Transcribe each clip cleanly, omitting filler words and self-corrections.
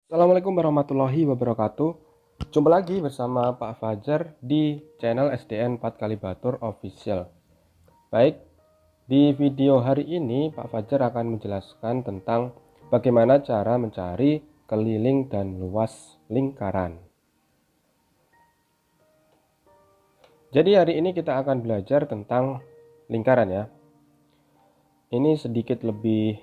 Assalamualaikum warahmatullahi wabarakatuh. Jumpa lagi bersama Pak Fajar di channel SDN 4 kali Batur Official. Baik, di video hari ini Pak Fajar akan menjelaskan tentang bagaimana cara mencari keliling dan luas lingkaran. Jadi hari ini kita akan belajar tentang lingkaran ya. Ini sedikit lebih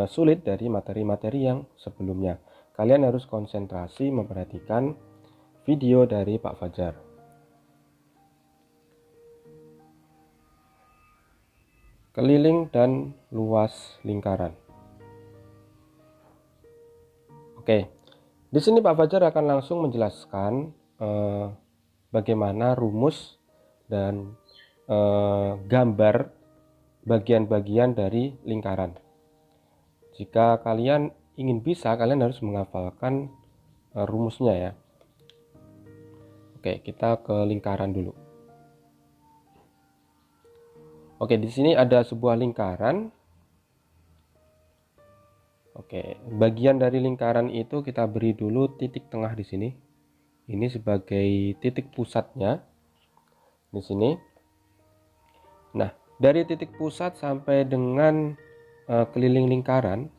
sulit dari materi-materi yang sebelumnya. Kalian harus konsentrasi memperhatikan video dari Pak Fajar. Keliling dan luas lingkaran. Oke, di sini Pak Fajar akan langsung menjelaskan bagaimana rumus dan gambar bagian-bagian dari lingkaran. Jika kalian ingin bisa, kalian harus menghafalkan rumusnya ya. Oke, kita ke lingkaran dulu. Oke, di sini ada sebuah lingkaran. Oke, bagian dari lingkaran itu kita beri dulu titik tengah di sini. Ini sebagai titik pusatnya di sini. Nah, dari titik pusat sampai dengan keliling lingkaran.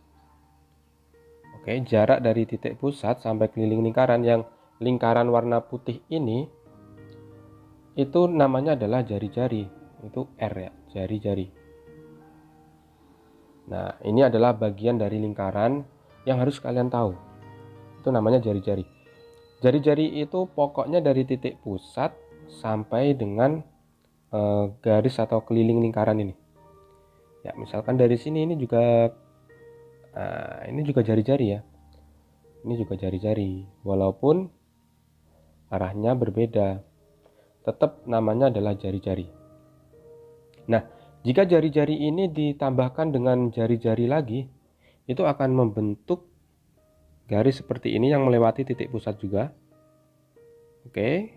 Oke, jarak dari titik pusat sampai keliling lingkaran yang lingkaran warna putih ini itu namanya adalah jari-jari. Itu R ya, jari-jari. Nah, ini adalah bagian dari lingkaran yang harus kalian tahu. Itu namanya jari-jari. Jari-jari itu pokoknya dari titik pusat sampai dengan garis atau keliling lingkaran ini. Ya, misalkan dari sini ini juga jari-jari ya. Ini juga jari-jari, walaupun arahnya berbeda. Tetap namanya adalah jari-jari. Nah, jika jari-jari ini ditambahkan dengan jari-jari lagi, itu akan membentuk garis seperti ini yang melewati titik pusat juga. Oke.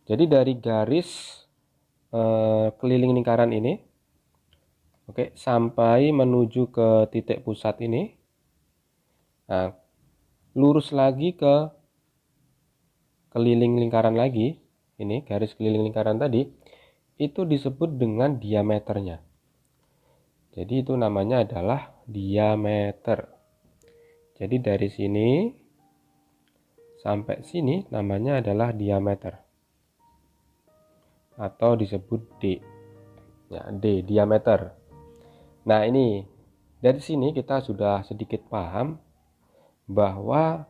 Jadi dari garis keliling lingkaran ini, oke, sampai menuju ke titik pusat ini. Nah, lurus lagi ke keliling lingkaran lagi. Ini garis keliling lingkaran tadi itu disebut dengan diameternya. Jadi itu namanya adalah diameter. Jadi dari sini sampai sini namanya adalah diameter. Atau disebut D. Ya, D, diameter. Nah, ini dari sini kita sudah sedikit paham bahwa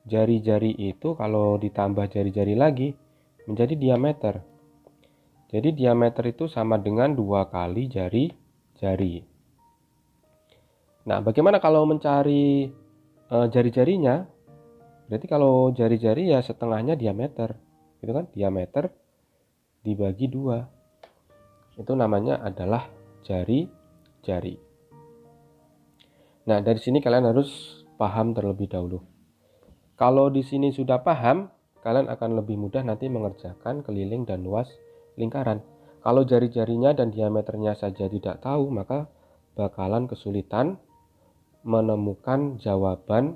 jari-jari itu kalau ditambah jari-jari lagi menjadi diameter. Jadi diameter itu sama dengan 2 kali jari-jari. Nah, bagaimana kalau mencari jari-jarinya? Berarti kalau jari-jari ya setengahnya diameter. Itu kan diameter dibagi 2. Itu namanya adalah jari-jari. Nah, dari sini kalian harus paham terlebih dahulu. Kalau di sini sudah paham, kalian akan lebih mudah nanti mengerjakan keliling dan luas lingkaran. Kalau jari-jarinya dan diameternya saja tidak tahu, maka bakalan kesulitan menemukan jawaban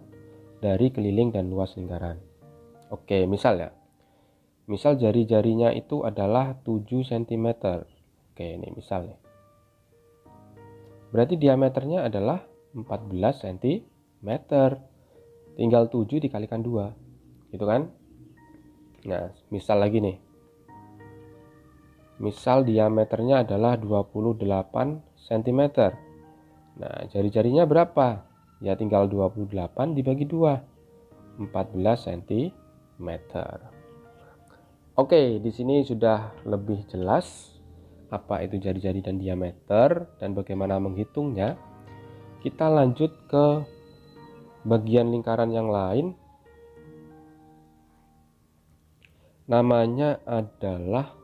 dari keliling dan luas lingkaran. Oke, misal ya. Misal jari-jarinya itu adalah 7 cm. Oke, ini misal nih. Berarti diameternya adalah 14 cm. Tinggal 7 dikalikan 2. Gitu kan? Nah, misal lagi nih. Misal diameternya adalah 28 cm. Nah, jari-jarinya berapa? Ya tinggal 28 dibagi 2. 14 cm. Oke, di sini sudah lebih jelas apa itu jari-jari dan diameter dan bagaimana menghitungnya. Kita lanjut ke bagian lingkaran yang lain. Namanya adalah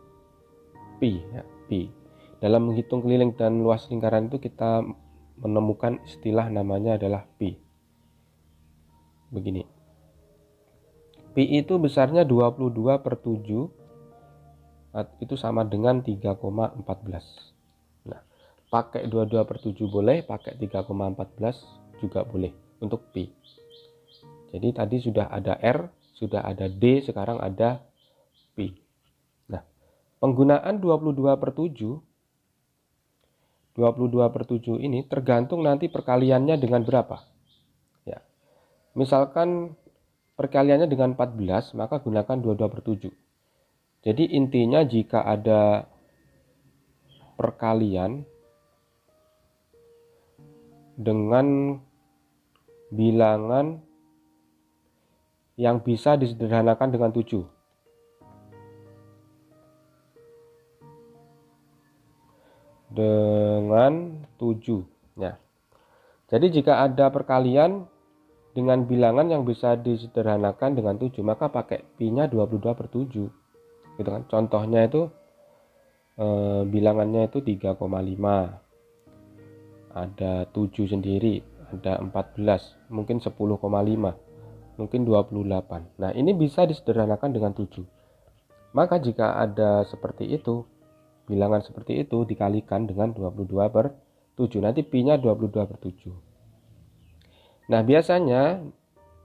pi ya, pi. Dalam menghitung keliling dan luas lingkaran itu kita menemukan istilah namanya adalah pi. Begini. Pi itu besarnya 22/7. Itu sama dengan 3,14. Nah, pakai 22/7 boleh, pakai 3,14 juga boleh untuk pi. Jadi tadi sudah ada R, sudah ada D, sekarang ada Pi. Nah, penggunaan 22/7 ini tergantung nanti perkaliannya dengan berapa. Ya. Misalkan perkaliannya dengan 14, maka gunakan 22/7. Jadi intinya jika ada perkalian dengan bilangan yang bisa disederhanakan dengan 7. Dengan 7. Ya. Jadi jika ada perkalian dengan bilangan yang bisa disederhanakan dengan 7, maka pakai pi-nya 22/7. Gitu kan. Contohnya itu bilangannya itu 3,5. Ada 7 sendiri, ada 14, mungkin 10,5. Mungkin 28. Nah, ini bisa disederhanakan dengan 7. Maka jika ada seperti itu, bilangan seperti itu dikalikan dengan 22/7. Nanti pi-nya 22/7. Nah, biasanya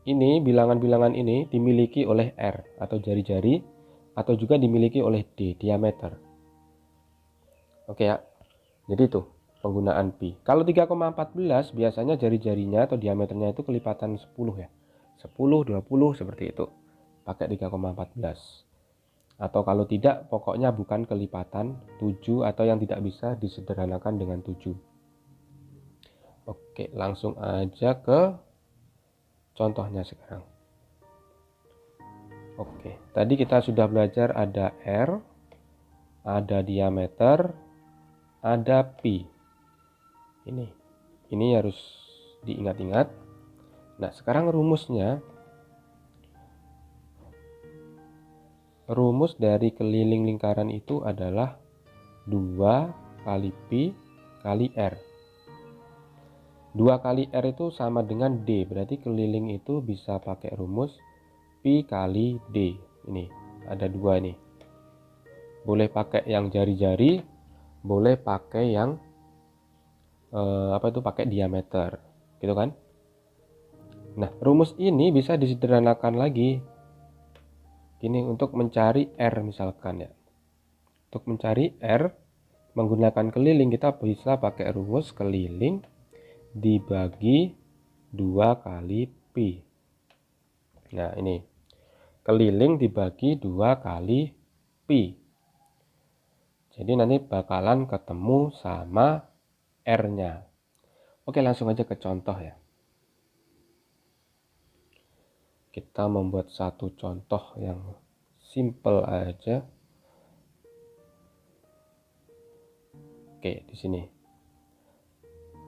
ini bilangan-bilangan ini dimiliki oleh R atau jari-jari, atau juga dimiliki oleh D, diameter. Oke ya. Jadi itu penggunaan pi. Kalau 3,14 biasanya jari-jarinya atau diameternya itu kelipatan 10 ya. 10, 20 seperti itu. Pakai 3,14. Atau kalau tidak, pokoknya bukan kelipatan 7 atau yang tidak bisa disederhanakan dengan 7. Oke, langsung aja ke contohnya sekarang. Oke, tadi kita sudah belajar ada R, ada diameter, ada pi. Ini harus diingat-ingat. Nah, sekarang rumusnya. Rumus dari keliling lingkaran itu adalah 2 kali pi kali R. 2 kali R itu sama dengan D, berarti keliling itu bisa pakai rumus pi kali D. Ini ada 2 nih. Boleh pakai yang jari-jari, boleh pakai yang pakai diameter, gitu kan? Nah, rumus ini bisa disederhanakan lagi. Ini untuk mencari R misalkan ya. Untuk mencari R menggunakan keliling kita bisa pakai rumus keliling dibagi 2 kali pi. Nah, ini keliling dibagi 2 kali pi. Jadi nanti bakalan ketemu sama R-nya. Oke, langsung aja ke contoh ya. Kita membuat satu contoh yang simple aja. Oke, di sini.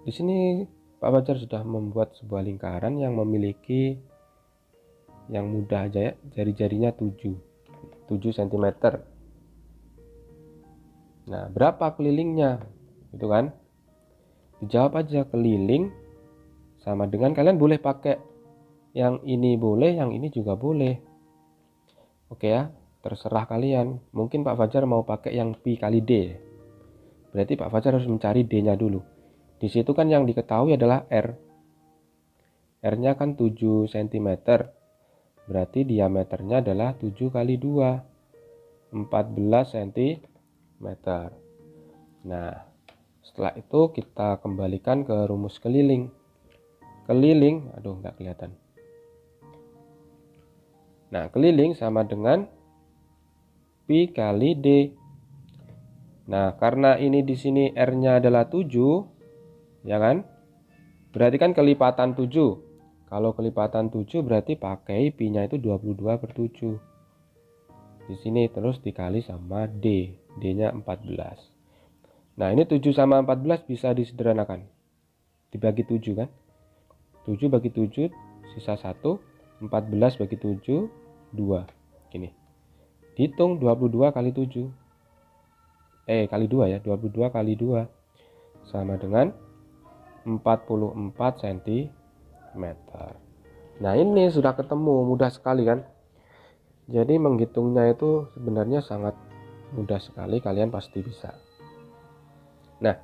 Di sini Pak Fajar sudah membuat sebuah lingkaran yang memiliki, yang mudah aja ya, jari-jarinya 7 cm. Nah, berapa kelilingnya? Gitu kan? Dijawab aja, keliling sama dengan, kalian boleh pakai yang ini boleh, yang ini juga boleh. Oke ya, terserah kalian. Mungkin Pak Fajar mau pakai yang pi kali D. Berarti Pak Fajar harus mencari D-nya dulu. Di situ kan yang diketahui adalah R. R-nya kan 7 cm. Berarti diameternya adalah 7 kali 2, 14 cm. Nah, setelah itu kita kembalikan ke rumus keliling. Keliling, aduh nggak kelihatan. Nah, keliling sama dengan pi kali D. Nah, karena ini di sini R-nya adalah 7, ya kan? Berarti kan kelipatan 7. Kalau kelipatan 7 berarti pakai pi-nya itu 22/7. Di sini terus dikali sama D. D-nya 14. Nah, ini 7 sama 14 bisa disederhanakan. Dibagi 7 kan? 7 bagi 7 sisa 1. 14 bagi 7 2. Gini. Hitung 22 kali 7. Kali 2 ya. 22 kali 2 sama dengan 44 cm. Nah, ini sudah ketemu, mudah sekali kan? Jadi menghitungnya itu sebenarnya sangat mudah sekali, kalian pasti bisa. Nah,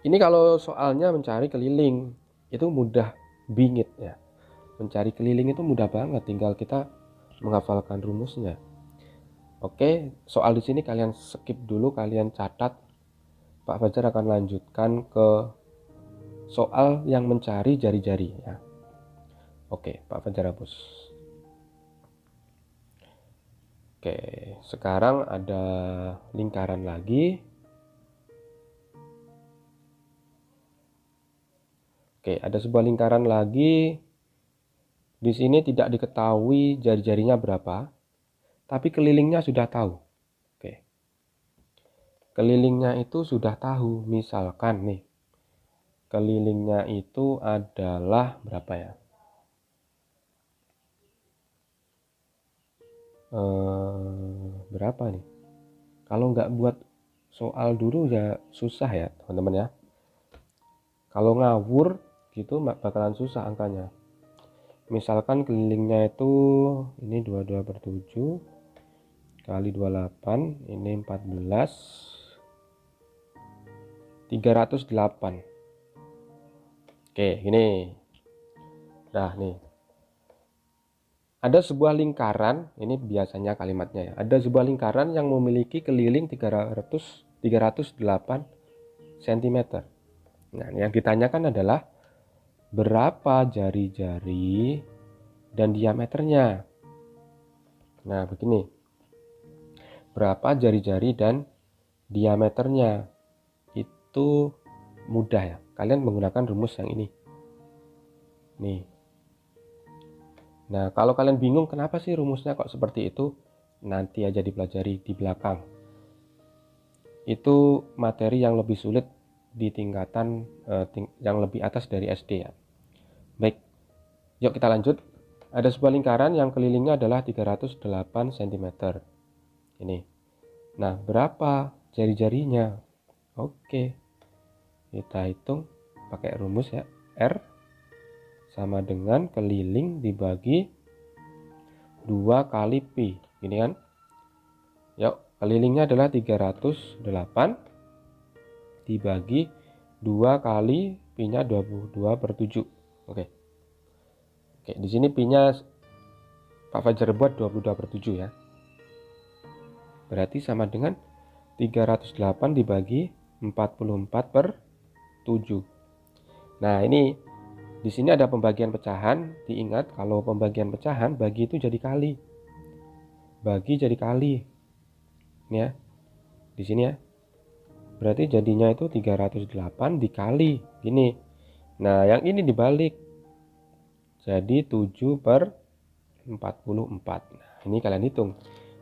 ini kalau soalnya mencari keliling itu mudah bingit ya. mencari keliling itu mudah banget, tinggal kita menghafalkan rumusnya. Oke, soal di sini kalian skip dulu, kalian catat. Pak Fajar akan lanjutkan ke soal yang mencari jari-jari ya. Oke, Pak Fajar hapus. Oke, sekarang ada lingkaran lagi. Oke, ada sebuah lingkaran lagi. Di sini tidak diketahui jari-jarinya berapa, tapi kelilingnya sudah tahu. Oke. Kelilingnya itu sudah tahu. Misalkan nih, kelilingnya itu adalah berapa ya? Berapa nih? Kalau nggak buat soal dulu ya susah ya teman-teman ya. Kalau ngawur gitu bakalan susah angkanya. Misalkan kelilingnya itu ini 22/7 kali 28, ini 14, 308. Oke, gini. Nah, nih. Ada sebuah lingkaran, ini biasanya kalimatnya ya. Ada sebuah lingkaran yang memiliki keliling 308 cm. Nah, yang ditanyakan adalah berapa jari-jari dan diameternya. Nah, begini. Berapa jari-jari dan diameternya? Itu mudah ya. Kalian menggunakan rumus yang ini. Nih. Nah, kalau kalian bingung kenapa sih rumusnya kok seperti itu, nanti aja dipelajari di belakang. Itu materi yang lebih sulit di tingkatan yang lebih atas dari SD ya. Baik, yuk kita lanjut. Ada sebuah lingkaran yang kelilingnya adalah 308 cm. Ini. Nah, berapa jari-jarinya? Oke. Kita hitung pakai rumus ya. R sama dengan keliling dibagi 2 kali pi. Gini kan? Yuk, kelilingnya adalah 308 dibagi 2 kali pi-nya 22/7. Oke. Oke, di sini pi-nya Pak Fajar buat 22/7 ya. Berarti sama dengan 308 dibagi 44/7. Nah, ini di sini ada pembagian pecahan. Diingat kalau pembagian pecahan bagi itu jadi kali. Bagi jadi kali. Ini ya. Di sini ya. Berarti jadinya itu 308 dikali gini. Nah, yang ini dibalik. Jadi 7/44. Nah, ini kalian hitung.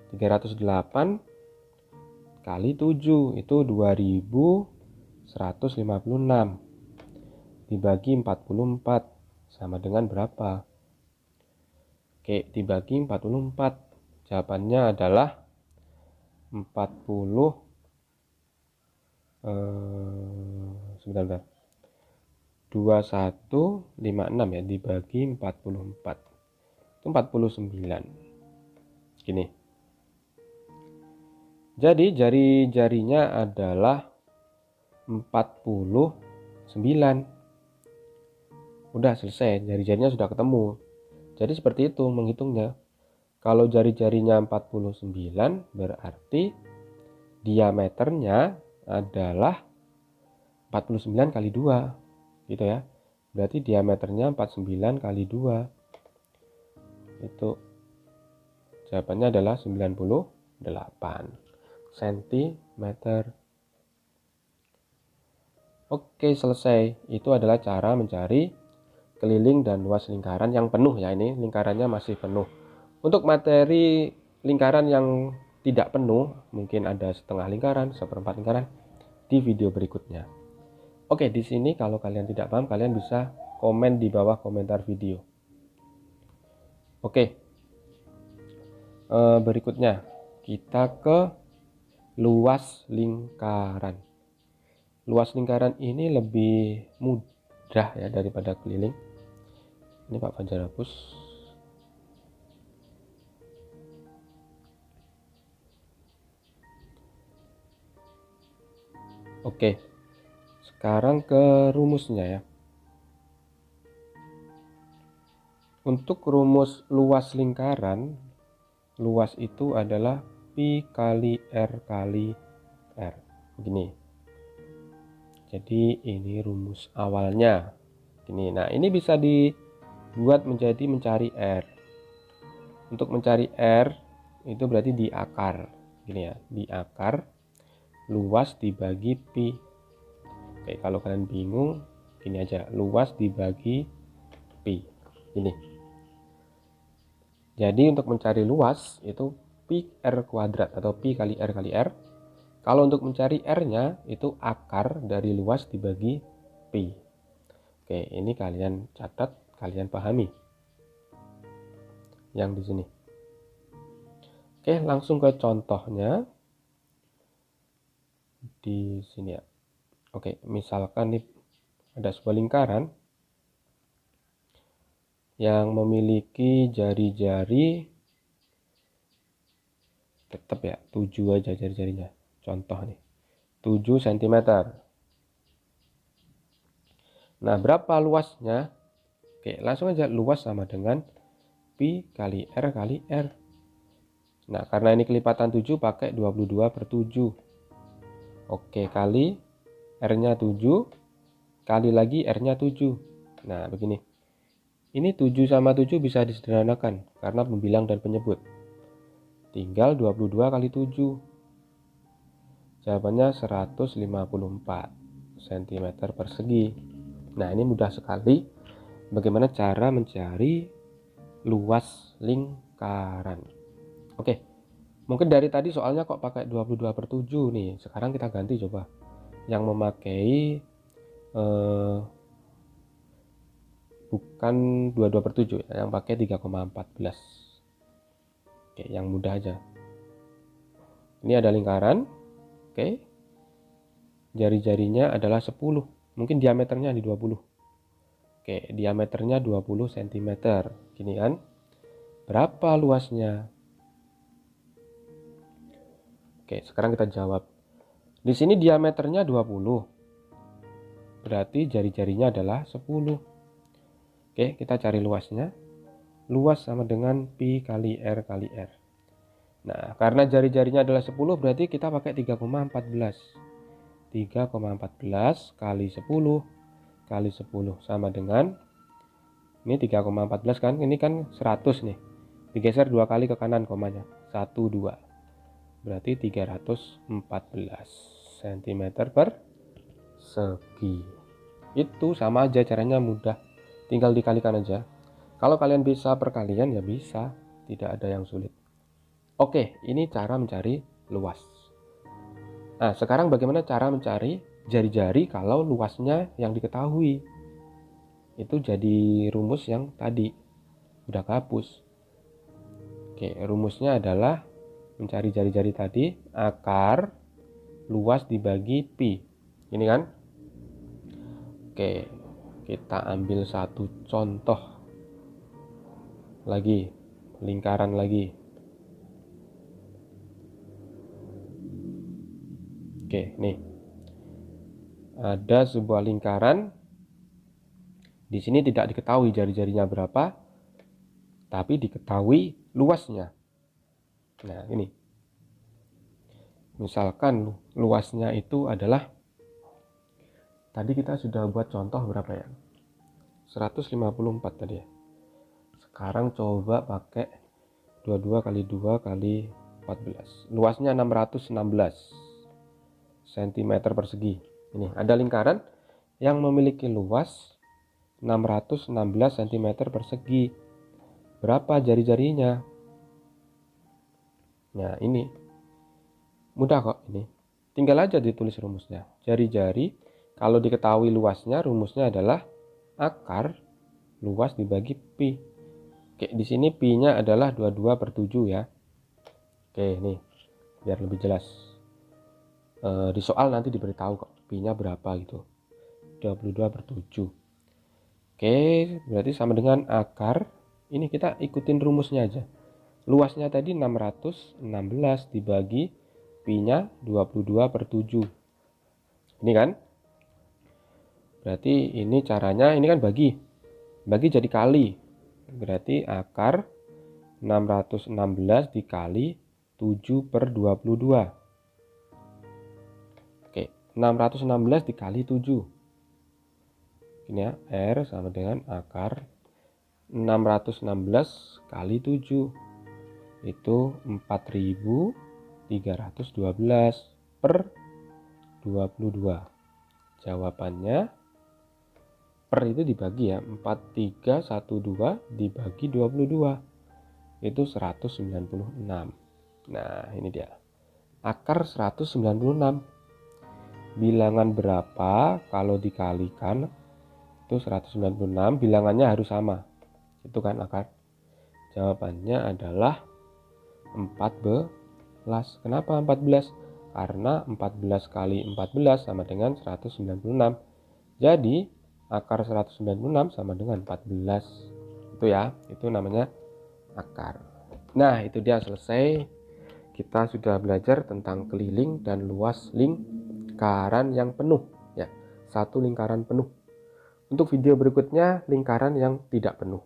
308 kali 7 itu 2156 dibagi 44 sama dengan berapa? Oke, dibagi 44. Jawabannya adalah 40 sebentar. 2156 ya dibagi 44. Itu 49. Gini. Jadi jari-jarinya adalah 49. Udah selesai, jari-jarinya sudah ketemu. Jadi seperti itu menghitungnya. Kalau jari-jarinya 49 berarti diameternya adalah 49 kali 2. Gitu ya. Berarti diameternya 49 kali 2. Itu jawabannya adalah 98 cm. Oke, selesai. Itu adalah cara mencari keliling dan luas lingkaran yang penuh ya. Ini lingkarannya masih penuh. Untuk materi lingkaran yang tidak penuh, mungkin ada setengah lingkaran, seperempat lingkaran, di video berikutnya. Oke, di sini kalau kalian tidak paham, kalian bisa komen di bawah komentar video. Oke, berikutnya kita ke luas lingkaran. Luas lingkaran ini lebih mudah ya daripada keliling. Ini Pak Fajar hapus. Oke, sekarang ke rumusnya ya. Untuk rumus luas lingkaran, luas itu adalah pi kali R kali R. Begini. Jadi ini rumus awalnya. Gini. Nah, ini bisa dibuat menjadi mencari R. Untuk mencari R itu berarti di akar. Gini ya, di akar luas dibagi pi. Oke, kalau kalian bingung, gini aja, luas dibagi pi. Ini. Jadi untuk mencari luas itu pi R kuadrat atau pi kali R kali R. Kalau untuk mencari R-nya itu akar dari luas dibagi pi. Oke, ini kalian catat, kalian pahami yang di sini. Oke, langsung ke contohnya di sini ya. Oke, misalkan nih ada sebuah lingkaran yang memiliki jari-jari, tetap ya 7 aja jari-jarinya. Contoh nih, 7 cm. Nah, berapa luasnya? Oke, langsung aja, luas sama dengan pi kali R kali R. Nah, karena ini kelipatan 7 pakai 22/7. Oke, kali R-nya 7, kali lagi R-nya 7. Nah, begini. Ini 7 sama 7 bisa disederhanakan karena pembilang dan penyebut. Tinggal 22 kali 7. Jawabannya 154 cm persegi. Nah, ini mudah sekali bagaimana cara mencari luas lingkaran. Oke, mungkin dari tadi soalnya kok pakai 22/7 nih. Sekarang kita ganti coba yang memakai bukan 22/7 ya, yang pakai 3,14. Oke, yang mudah aja. Ini ada lingkaran. Oke. Jari-jarinya adalah 10. Mungkin diameternya di 20. Oke, diameternya 20 cm. Gini kan. Berapa luasnya? Oke, sekarang kita jawab. Di sini diameternya 20. Berarti jari-jarinya adalah 10. Oke, kita cari luasnya. Luas sama dengan pi kali R kali R. Nah, karena jari-jarinya adalah 10, berarti kita pakai 3,14. 3,14 kali 10 kali 10 sama dengan, ini 3,14 kan, ini kan 100 nih. Digeser 2 kali ke kanan komanya. 1, 2. Berarti 314 cm persegi. Itu sama aja, caranya mudah. Tinggal dikalikan aja. Kalau kalian bisa perkalian ya bisa, tidak ada yang sulit. Oke, ini cara mencari luas. Nah, sekarang bagaimana cara mencari jari-jari kalau luasnya yang diketahui? Itu jadi rumus yang tadi udah kehapus. Oke, rumusnya adalah mencari jari-jari tadi, akar luas dibagi pi. Ini kan? Oke, kita ambil satu contoh lagi, lingkaran lagi. Oke, nih. Ada sebuah lingkaran. Di sini tidak diketahui jari-jarinya berapa, tapi diketahui luasnya. Nah, ini. Misalkan luasnya itu adalah, tadi kita sudah buat contoh berapa ya? 154 tadi ya. Sekarang coba pakai 22 kali 2 kali 14. Luasnya 616 cm persegi. Ini ada lingkaran yang memiliki luas 616 cm persegi. Berapa jari-jarinya? Nah, ini mudah kok ini. Tinggal aja ditulis rumusnya. Jari-jari kalau diketahui luasnya, rumusnya adalah akar luas dibagi pi. Oke, di sini pi-nya adalah 22/7 ya. Oke, nih biar lebih jelas. Di soal nanti diberitahu kok pi-nya berapa gitu. 22/7. Oke, berarti sama dengan akar. Ini kita ikutin rumusnya aja. Luasnya tadi 616 dibagi pi-nya 22/7. Ini kan? Berarti ini caranya, ini kan bagi jadi kali. Berarti akar 616 dikali 7/22. Oke, 616 dikali 7. Ini ya, R sama dengan akar 616 kali 7. Itu 4312 per 22. Jawabannya per itu dibagi ya, 4312 dibagi 22. Itu 196. Nah, ini dia. Akar 196. Bilangan berapa kalau dikalikan itu 196, bilangannya harus sama. Itu kan akar. Jawabannya adalah 14. Kenapa 14? Karena 14 kali 14 sama dengan 196. Jadi akar 196 sama dengan 14. Itu ya, itu namanya akar. Nah, itu dia, selesai. Kita sudah belajar tentang keliling dan luas lingkaran yang penuh ya. Satu lingkaran penuh. Untuk video berikutnya, lingkaran yang tidak penuh.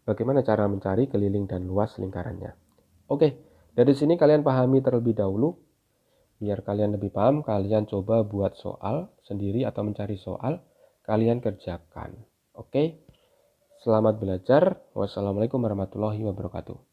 Bagaimana cara mencari keliling dan luas lingkarannya. Oke, dari sini kalian pahami terlebih dahulu. Biar kalian lebih paham, kalian coba buat soal sendiri atau mencari soal, kalian kerjakan. Oke, selamat belajar. Wassalamualaikum warahmatullahi wabarakatuh.